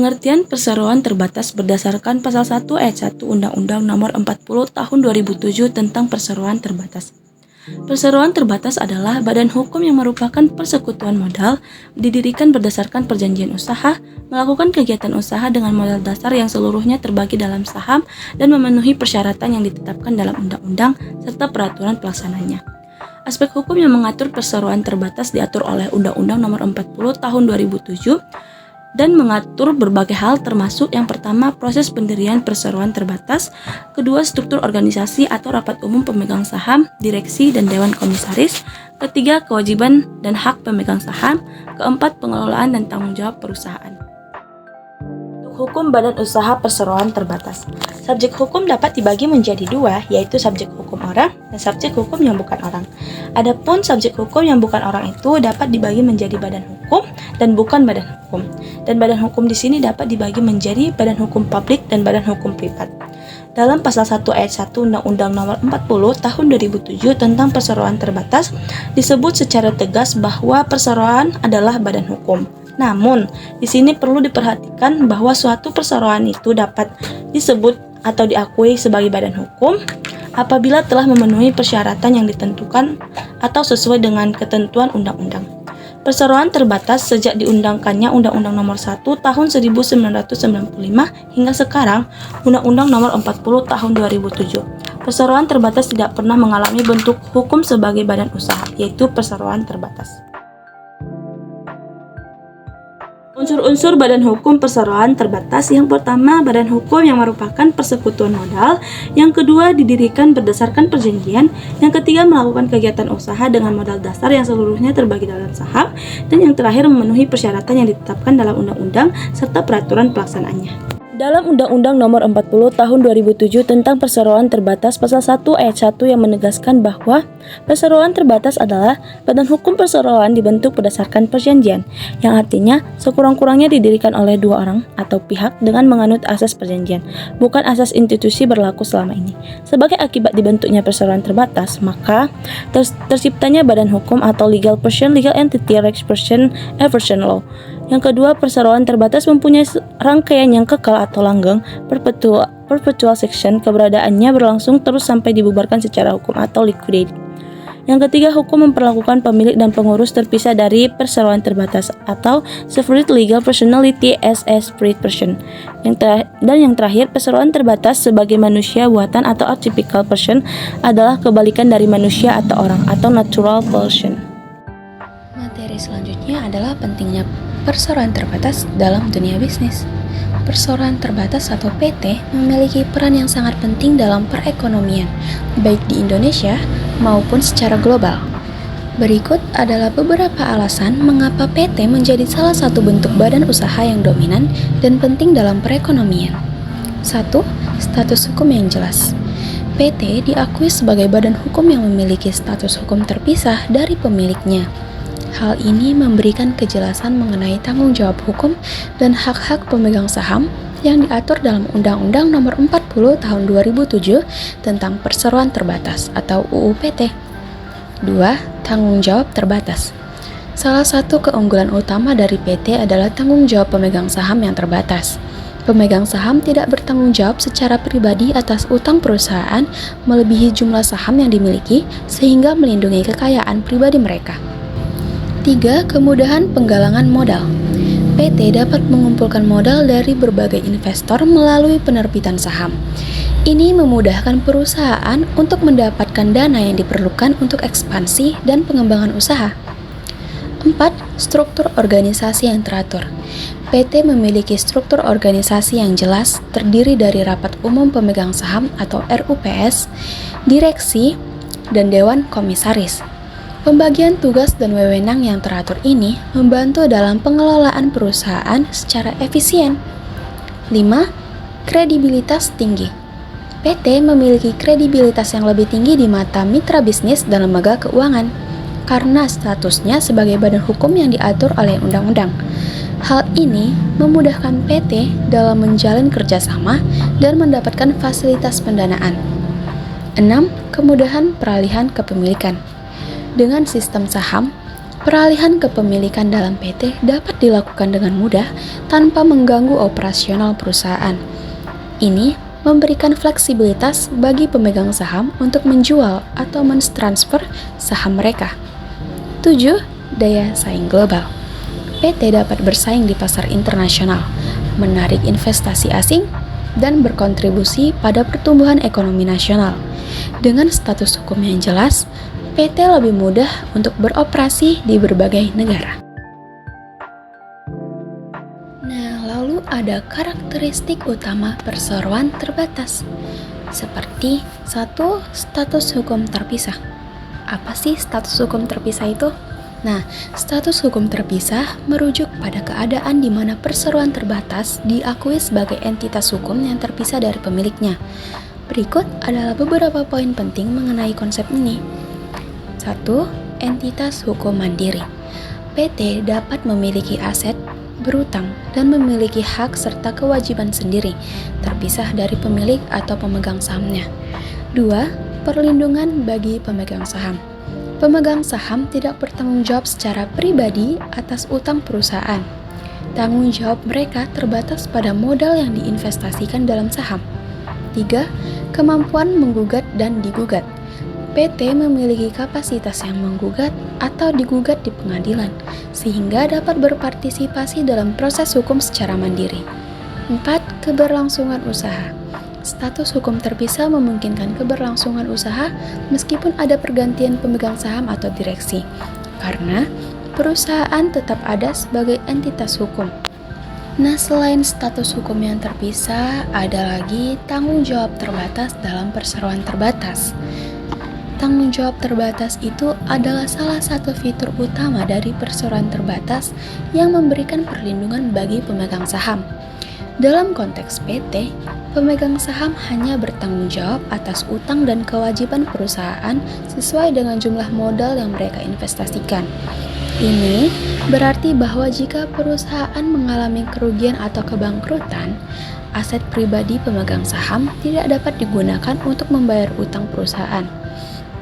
Pengertian perseroan terbatas berdasarkan Pasal 1 Ayat 1 Undang-Undang Nomor 40 Tahun 2007 tentang perseroan terbatas. Perseroan terbatas adalah badan hukum yang merupakan persekutuan modal, didirikan berdasarkan perjanjian usaha, melakukan kegiatan usaha dengan modal dasar yang seluruhnya terbagi dalam saham dan memenuhi persyaratan yang ditetapkan dalam undang-undang serta peraturan pelaksananya. Aspek hukum yang mengatur perseroan terbatas diatur oleh Undang-Undang Nomor 40 Tahun 2007 dan mengatur berbagai hal termasuk yang pertama proses pendirian perseroan terbatas, kedua struktur organisasi atau rapat umum pemegang saham, direksi dan dewan komisaris, ketiga kewajiban dan hak pemegang saham, keempat pengelolaan dan tanggung jawab perusahaan. Hukum badan usaha perseroan terbatas. Subjek hukum dapat dibagi menjadi dua, yaitu subjek hukum orang dan subjek hukum yang bukan orang. Adapun subjek hukum yang bukan orang itu dapat dibagi menjadi badan hukum dan bukan badan hukum. Dan badan hukum di sini dapat dibagi menjadi badan hukum publik dan badan hukum privat. Dalam Pasal 1 Ayat 1 Undang-Undang Nomor 40 Tahun 2007 tentang perseroan terbatas disebut secara tegas bahwa perseroan adalah badan hukum. Namun, di sini perlu diperhatikan bahwa suatu perseroan itu dapat disebut atau diakui sebagai badan hukum apabila telah memenuhi persyaratan yang ditentukan atau sesuai dengan ketentuan undang-undang. Perseroan terbatas sejak diundangkannya Undang-Undang Nomor 1 Tahun 1995 hingga sekarang Undang-Undang Nomor 40 Tahun 2007. Perseroan terbatas tidak pernah mengalami bentuk hukum sebagai badan usaha, yaitu perseroan terbatas. Unsur-unsur badan hukum perseroan terbatas. Yang pertama, badan hukum yang merupakan persekutuan modal. Yang kedua, didirikan berdasarkan perjanjian. Yang ketiga, melakukan kegiatan usaha dengan modal dasar yang seluruhnya terbagi dalam saham. Dan yang terakhir, memenuhi persyaratan yang ditetapkan dalam undang-undang serta peraturan pelaksanaannya. Dalam Undang-Undang Nomor 40 Tahun 2007 tentang perseroan terbatas Pasal 1 Ayat 1 yang menegaskan bahwa perseroan terbatas adalah badan hukum perseroan dibentuk berdasarkan perjanjian, yang artinya sekurang-kurangnya didirikan oleh dua orang atau pihak dengan menganut asas perjanjian, bukan asas institusi berlaku selama ini. Sebagai akibat dibentuknya perseroan terbatas, maka terciptanya badan hukum atau legal person, legal entity, rex person, eversion law. Yang kedua, perseroan terbatas mempunyai rangkaian yang kekal atau langgeng, perpetual section, keberadaannya berlangsung terus sampai dibubarkan secara hukum atau liquidated. Yang ketiga, hukum memperlakukan pemilik dan pengurus terpisah dari perseroan terbatas atau separate legal personality as a separate person. Dan yang terakhir, perseroan terbatas sebagai manusia buatan atau atypical person adalah kebalikan dari manusia atau orang atau natural person. Materi selanjutnya adalah pentingnya perseroan terbatas dalam dunia bisnis. Perseroan terbatas atau PT memiliki peran yang sangat penting dalam perekonomian, baik di Indonesia maupun secara global. Berikut adalah beberapa alasan mengapa PT menjadi salah satu bentuk badan usaha yang dominan dan penting dalam perekonomian. 1. Status hukum yang jelas. PT diakui sebagai badan hukum yang memiliki status hukum terpisah dari pemiliknya. Hal ini memberikan kejelasan mengenai tanggung jawab hukum dan hak-hak pemegang saham yang diatur dalam Undang-Undang Nomor 40 Tahun 2007 tentang perseroan terbatas atau UU PT. 2. Tanggung jawab terbatas. Salah satu keunggulan utama dari PT adalah tanggung jawab pemegang saham yang terbatas. Pemegang saham tidak bertanggung jawab secara pribadi atas utang perusahaan melebihi jumlah saham yang dimiliki sehingga melindungi kekayaan pribadi mereka. 3. Kemudahan penggalangan modal. PT dapat mengumpulkan modal dari berbagai investor melalui penerbitan saham. Ini memudahkan perusahaan untuk mendapatkan dana yang diperlukan untuk ekspansi dan pengembangan usaha. 4. Struktur organisasi yang teratur. PT memiliki struktur organisasi yang jelas, terdiri dari rapat umum pemegang saham atau RUPS, direksi, dan dewan komisaris. Pembagian tugas dan wewenang yang teratur ini membantu dalam pengelolaan perusahaan secara efisien. 5. Kredibilitas tinggi. PT memiliki kredibilitas yang lebih tinggi di mata mitra bisnis dan lembaga keuangan karena statusnya sebagai badan hukum yang diatur oleh undang-undang. Hal ini memudahkan PT dalam menjalin kerjasama dan mendapatkan fasilitas pendanaan. 6. Kemudahan peralihan kepemilikan. Dengan sistem saham, Peralihan kepemilikan dalam PT dapat dilakukan dengan mudah tanpa mengganggu operasional perusahaan. Ini memberikan fleksibilitas bagi pemegang saham untuk menjual atau mentransfer saham mereka. 7. Daya saing global. PT dapat bersaing di pasar internasional, menarik investasi asing, dan berkontribusi pada pertumbuhan ekonomi nasional. Dengan status hukum yang jelas, PT lebih mudah untuk beroperasi di berbagai negara. Nah, lalu ada karakteristik utama perseroan terbatas. Seperti 1. Status hukum terpisah. Apa sih status hukum terpisah itu? Nah, status hukum terpisah merujuk pada keadaan di mana perseroan terbatas diakui sebagai entitas hukum yang terpisah dari pemiliknya. Berikut adalah beberapa poin penting mengenai konsep ini. 1. Entitas hukum mandiri. PT dapat memiliki aset, berutang, dan memiliki hak serta kewajiban sendiri, terpisah dari pemilik atau pemegang sahamnya. 2. Perlindungan bagi pemegang saham. Pemegang saham tidak bertanggung jawab secara pribadi atas utang perusahaan. Tanggung jawab mereka terbatas pada modal yang diinvestasikan dalam saham. 3. Kemampuan menggugat dan digugat. PT memiliki kapasitas yang menggugat atau digugat di pengadilan, sehingga dapat berpartisipasi dalam proses hukum secara mandiri. 4. Keberlangsungan usaha. Status hukum terpisah memungkinkan keberlangsungan usaha meskipun ada pergantian pemegang saham atau direksi, karena perusahaan tetap ada sebagai entitas hukum. Nah, selain status hukum yang terpisah, ada lagi tanggung jawab terbatas dalam perseroan terbatas. Tanggung jawab terbatas itu adalah salah satu fitur utama dari perseroan terbatas yang memberikan perlindungan bagi pemegang saham. Dalam konteks PT, pemegang saham hanya bertanggung jawab atas utang dan kewajiban perusahaan sesuai dengan jumlah modal yang mereka investasikan. Ini berarti bahwa jika perusahaan mengalami kerugian atau kebangkrutan, aset pribadi pemegang saham tidak dapat digunakan untuk membayar utang perusahaan.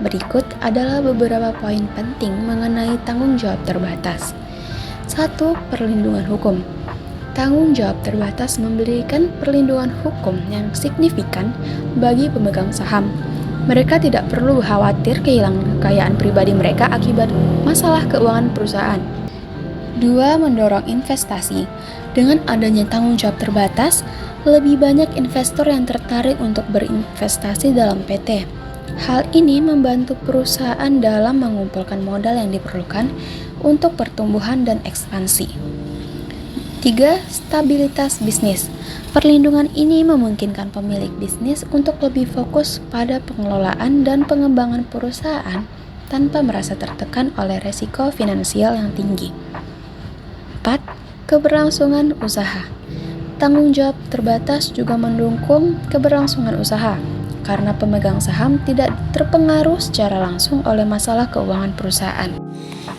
Berikut adalah beberapa poin penting mengenai tanggung jawab terbatas. 1. Perlindungan hukum. Tanggung jawab terbatas memberikan perlindungan hukum yang signifikan bagi pemegang saham. Mereka tidak perlu khawatir kehilangan kekayaan pribadi mereka akibat masalah keuangan perusahaan. 2. Mendorong investasi. Dengan adanya tanggung jawab terbatas, lebih banyak investor yang tertarik untuk berinvestasi dalam PT. Hal ini membantu perusahaan dalam mengumpulkan modal yang diperlukan untuk pertumbuhan dan ekspansi. 3. Stabilitas bisnis. Perlindungan ini memungkinkan pemilik bisnis untuk lebih fokus pada pengelolaan dan pengembangan perusahaan tanpa merasa tertekan oleh resiko finansial yang tinggi. 4. Keberlangsungan usaha. Tanggung jawab terbatas juga mendukung keberlangsungan usaha, karena pemegang saham tidak terpengaruh secara langsung oleh masalah keuangan perusahaan.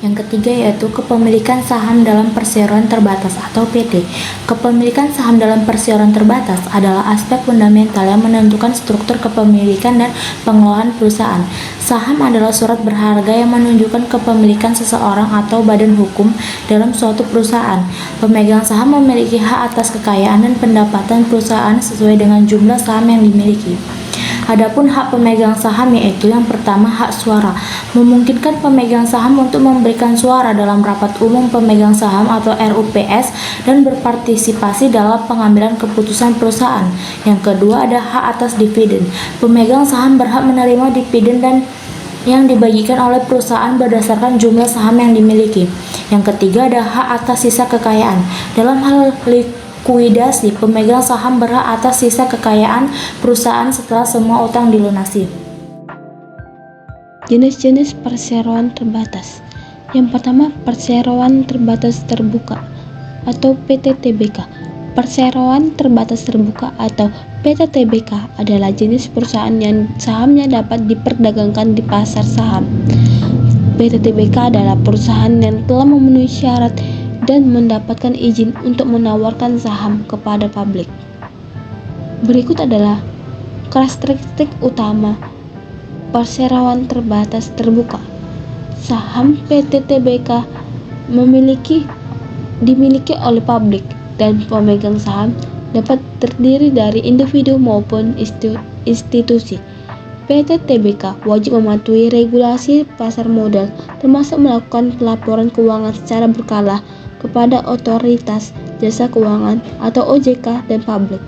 Yang ketiga yaitu kepemilikan saham dalam perseroan terbatas atau PT. Kepemilikan saham dalam perseroan terbatas adalah aspek fundamental yang menentukan struktur kepemilikan dan pengelolaan perusahaan. Saham adalah surat berharga yang menunjukkan kepemilikan seseorang atau badan hukum dalam suatu perusahaan. Pemegang saham memiliki hak atas kekayaan dan pendapatan perusahaan sesuai dengan jumlah saham yang dimiliki. Adapun hak pemegang saham yaitu yang pertama hak suara, memungkinkan pemegang saham untuk memberikan suara dalam rapat umum pemegang saham atau RUPS dan berpartisipasi dalam pengambilan keputusan perusahaan. Yang kedua ada hak atas dividen, pemegang saham berhak menerima dividen dan yang dibagikan oleh perusahaan berdasarkan jumlah saham yang dimiliki. Yang ketiga ada hak atas sisa kekayaan, dalam hal likuidasi, pemegang saham berhak atas sisa kekayaan perusahaan setelah semua utang dilunasi. Jenis-jenis perseroan terbatas. Yang pertama, perseroan terbatas terbuka atau PTTBK. Perseroan terbatas terbuka atau PTTBK adalah jenis perusahaan yang sahamnya dapat diperdagangkan di pasar saham. PTTBK adalah perusahaan yang telah memenuhi syarat dan mendapatkan izin untuk menawarkan saham kepada publik. Berikut adalah karakteristik utama perseroan terbatas terbuka. saham PT TBK dimiliki oleh publik, dan pemegang saham dapat terdiri dari individu maupun institusi. PT TBK wajib mematuhi regulasi pasar modal, termasuk melakukan pelaporan keuangan secara berkala kepada Otoritas Jasa Keuangan atau OJK dan publik.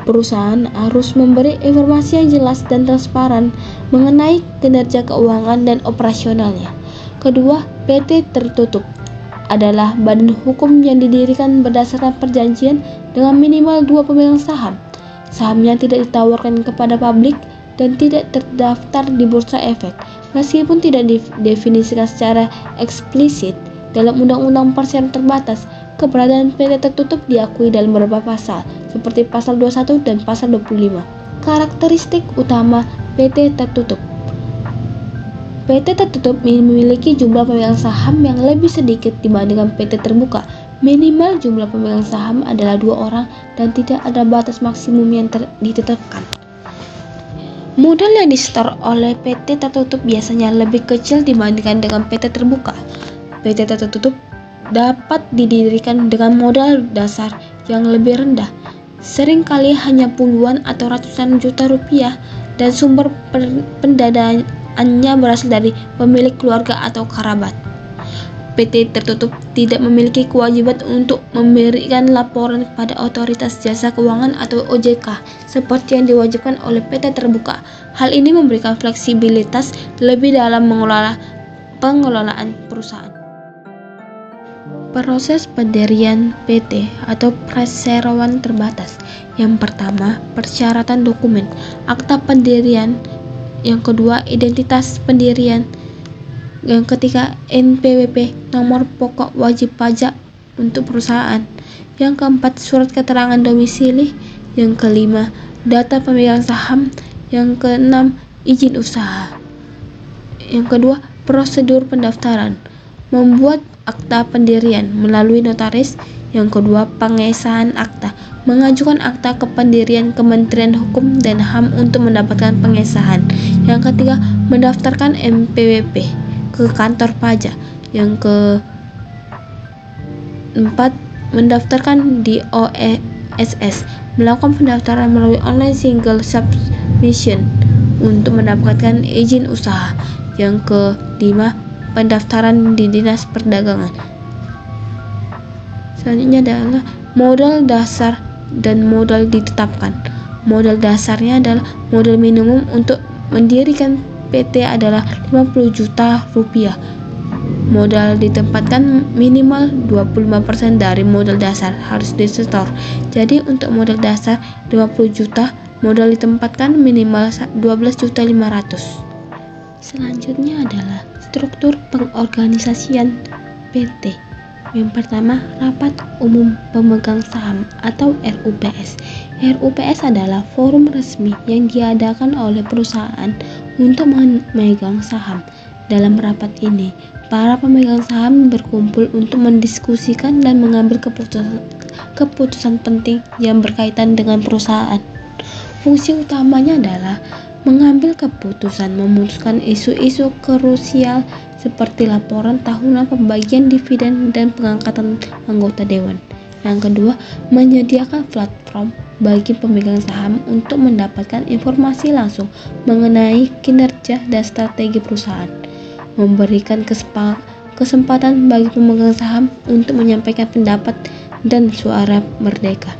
Perusahaan harus memberi informasi yang jelas dan transparan mengenai kinerja keuangan dan operasionalnya. Kedua, PT tertutup adalah badan hukum yang didirikan berdasarkan perjanjian dengan minimal 2 pemegang saham. Sahamnya tidak ditawarkan kepada publik dan tidak terdaftar di Bursa Efek. Meskipun tidak didefinisikan secara eksplisit dalam Undang-Undang Perseroan Terbatas, keberadaan PT tertutup diakui dalam beberapa pasal, seperti pasal 21 dan pasal 25. Karakteristik utama PT tertutup. PT tertutup memiliki jumlah pemegang saham yang lebih sedikit dibandingkan PT terbuka. Minimal jumlah pemegang saham adalah 2 orang dan tidak ada batas maksimum yang ditetapkan. Modal yang disetor oleh PT tertutup biasanya lebih kecil dibandingkan dengan PT terbuka. PT tertutup dapat didirikan dengan modal dasar yang lebih rendah, seringkali hanya puluhan atau ratusan juta rupiah, dan sumber pendanaannya berasal dari pemilik keluarga atau kerabat. PT tertutup tidak memiliki kewajiban untuk memberikan laporan kepada Otoritas Jasa Keuangan atau OJK seperti yang diwajibkan oleh PT terbuka. Hal ini memberikan fleksibilitas lebih dalam pengelolaan perusahaan. Proses pendirian PT atau perseroan terbatas. Yang pertama, persyaratan dokumen, akta pendirian. Yang kedua, identitas pendirian. Yang ketiga, NPWP, nomor pokok wajib pajak untuk perusahaan. Yang keempat, surat keterangan domisili. Yang kelima, data pemegang saham. Yang keenam, izin usaha. Yang kedua, prosedur pendaftaran. Membuat akta pendirian melalui notaris. Yang kedua, pengesahan akta. Mengajukan akta kependirian Kementerian Hukum dan HAM untuk mendapatkan pengesahan. Yang ketiga, mendaftarkan NPWP ke kantor pajak. Yang keempat, mendaftarkan di OSS, melakukan pendaftaran melalui online single submission untuk mendapatkan izin usaha. Yang kelima, pendaftaran di Dinas Perdagangan. Selanjutnya adalah modal dasar dan modal ditetapkan. Modal dasarnya adalah modal minimum untuk mendirikan PT adalah 50 juta rupiah. Modal ditempatkan minimal 25% dari modal dasar harus disetor. Jadi untuk modal dasar 50 juta, modal ditempatkan minimal 12.500.000. Selanjutnya adalah struktur pengorganisasian PT. Yang pertama, Rapat Umum Pemegang Saham atau RUPS. RUPS adalah forum resmi yang diadakan oleh perusahaan untuk memegang saham. Dalam rapat ini, para pemegang saham berkumpul untuk mendiskusikan dan mengambil keputusan penting yang berkaitan dengan perusahaan. Fungsi utamanya adalah mengambil keputusan, memutuskan isu-isu krusial seperti laporan tahunan, pembagian dividen, dan pengangkatan anggota dewan. Yang kedua, menyediakan platform bagi pemegang saham untuk mendapatkan informasi langsung mengenai kinerja dan strategi perusahaan. Memberikan kesempatan bagi pemegang saham untuk menyampaikan pendapat dan suara mereka.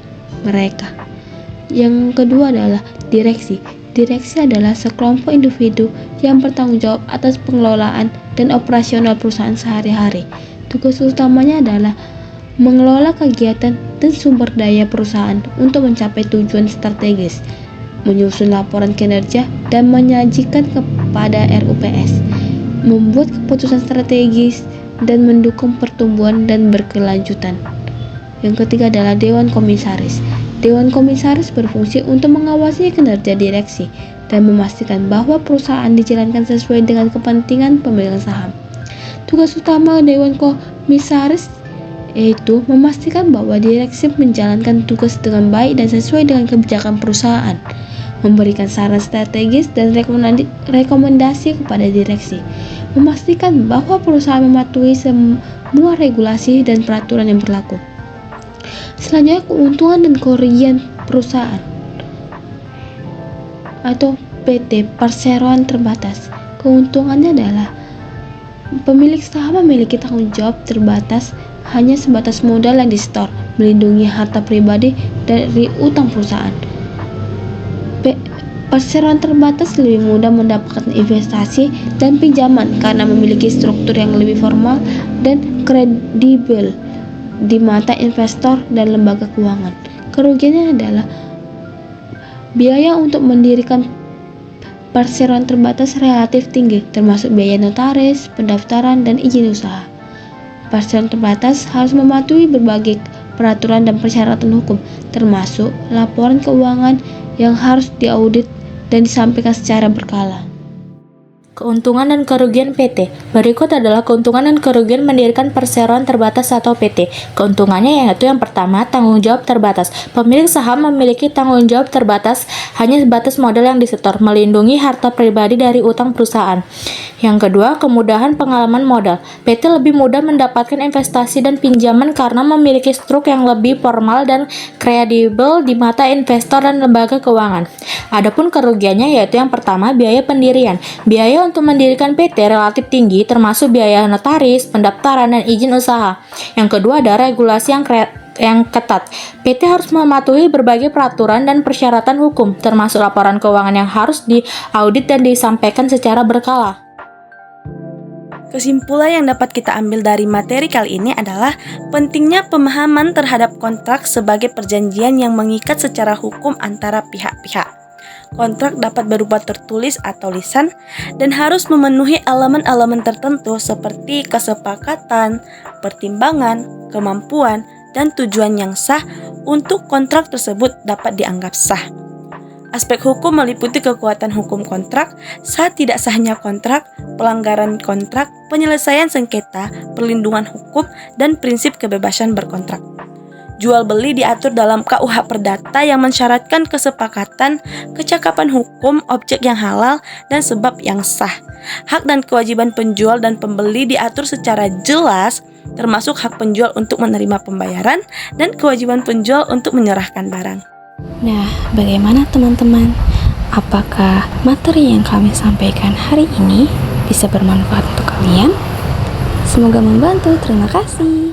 Yang kedua adalah direksi. Direksi adalah sekelompok individu yang bertanggung jawab atas pengelolaan dan operasional perusahaan sehari-hari. Tugas utamanya adalah mengelola kegiatan dan sumber daya perusahaan untuk mencapai tujuan strategis, menyusun laporan kinerja, dan menyajikan kepada RUPS, membuat keputusan strategis, dan mendukung pertumbuhan dan berkelanjutan. Yang ketiga adalah Dewan Komisaris. Dewan Komisaris berfungsi untuk mengawasi kinerja direksi dan memastikan bahwa perusahaan dijalankan sesuai dengan kepentingan pemegang saham. Tugas utama Dewan Komisaris yaitu memastikan bahwa direksi menjalankan tugas dengan baik dan sesuai dengan kebijakan perusahaan, memberikan saran strategis dan rekomendasi kepada direksi, memastikan bahwa perusahaan mematuhi semua regulasi dan peraturan yang berlaku. Selanjutnya, keuntungan dan kerugian perusahaan atau PT perseroan terbatas. Keuntungannya adalah pemilik saham memiliki tanggung jawab terbatas hanya sebatas modal yang disetor, melindungi harta pribadi dari utang perusahaan. Perseroan terbatas lebih mudah mendapatkan investasi dan pinjaman karena memiliki struktur yang lebih formal dan kredibel di mata investor dan lembaga keuangan. Kerugiannya adalah biaya untuk mendirikan perseroan terbatas relatif tinggi, termasuk biaya notaris, pendaftaran, dan izin usaha. Perseroan terbatas harus mematuhi berbagai peraturan dan persyaratan hukum, termasuk laporan keuangan yang harus diaudit dan disampaikan secara berkala. Keuntungan dan kerugian PT. Berikut adalah keuntungan dan kerugian mendirikan perseroan terbatas atau PT. Keuntungannya yaitu yang pertama, tanggung jawab terbatas. Pemilik saham memiliki tanggung jawab terbatas hanya sebatas modal yang disetor, melindungi harta pribadi dari utang perusahaan. Yang kedua, kemudahan pengalaman modal. PT lebih mudah mendapatkan investasi dan pinjaman karena memiliki struktur yang lebih formal dan kredibel di mata investor dan lembaga keuangan. Adapun kerugiannya yaitu yang pertama, biaya pendirian. Biaya untuk mendirikan PT relatif tinggi, termasuk biaya notaris, pendaftaran, dan izin usaha. Yang kedua ada regulasi yang ketat. PT harus mematuhi berbagai peraturan dan persyaratan hukum, termasuk laporan keuangan yang harus diaudit dan disampaikan secara berkala. Kesimpulan yang dapat kita ambil dari materi kali ini adalah pentingnya pemahaman terhadap kontrak sebagai perjanjian yang mengikat secara hukum antara pihak-pihak. Kontrak dapat berupa tertulis atau lisan dan harus memenuhi elemen-elemen tertentu seperti kesepakatan, pertimbangan, kemampuan, dan tujuan yang sah untuk kontrak tersebut dapat dianggap sah. Aspek hukum meliputi kekuatan hukum kontrak, sah tidak sahnya kontrak, pelanggaran kontrak, penyelesaian sengketa, perlindungan hukum, dan prinsip kebebasan berkontrak. Jual beli diatur dalam KUH Perdata yang mensyaratkan kesepakatan, kecakapan hukum, objek yang halal, dan sebab yang sah. Hak dan kewajiban penjual dan pembeli diatur secara jelas, termasuk hak penjual untuk menerima pembayaran dan kewajiban penjual untuk menyerahkan barang. Nah, bagaimana teman-teman? Apakah materi yang kami sampaikan hari ini bisa bermanfaat untuk kalian? Semoga membantu. Terima kasih.